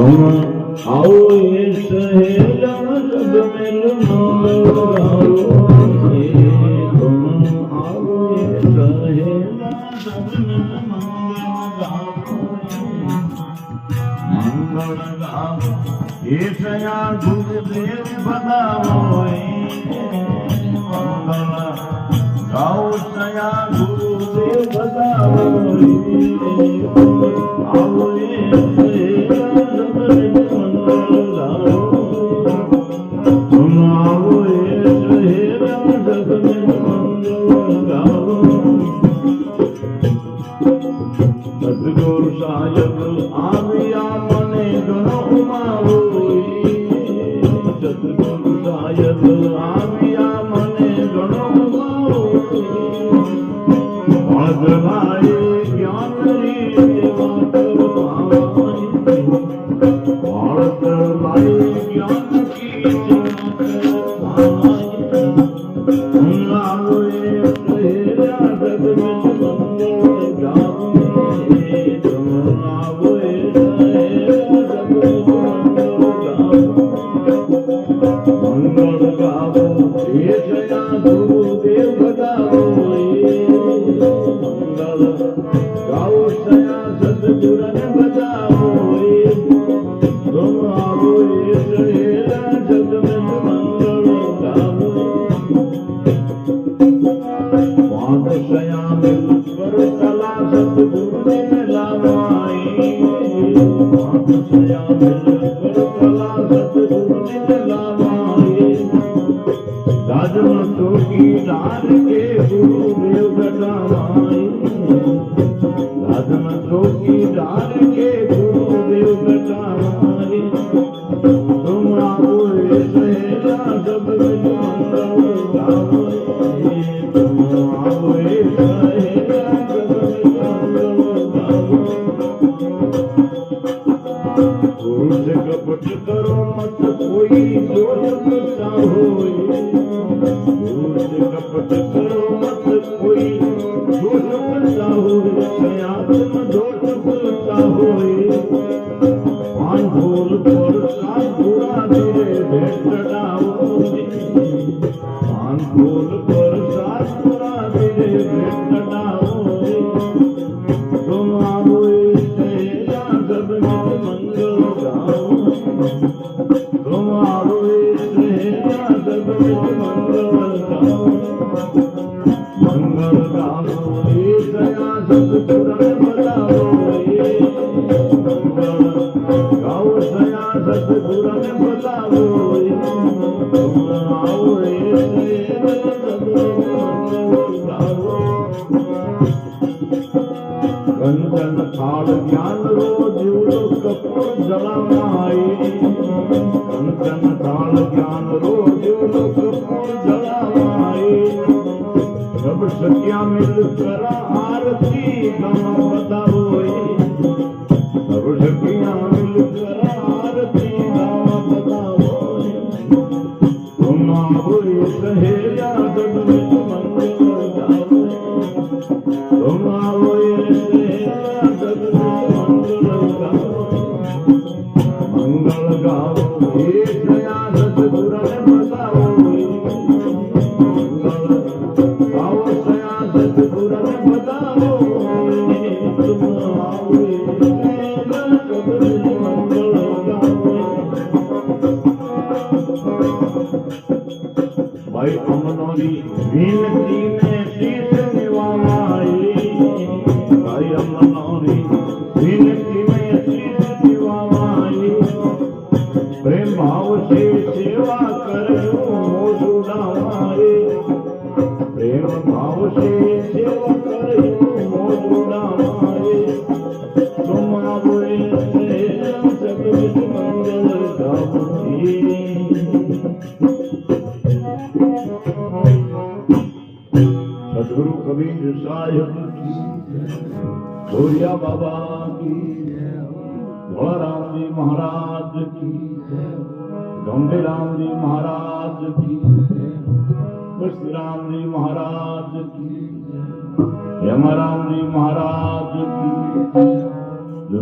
तुम आओ ये सहेला सब मिल मंगल तुम आओ ये सहेला सब मिल मंगल गाओ ये सया गुरुदेव बताओ मंगल गाओ सया गुरुदेव बताओ आओ ये सतगुरु साहेब आविया मने गणो मारो सतगुरु साहेब आविया मने गणो मारो भाई ज्ञान रीति बात भाई ज्ञान की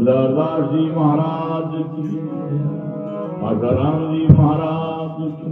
बल्लरदास जी महाराज की, आसाराम जी महाराज की।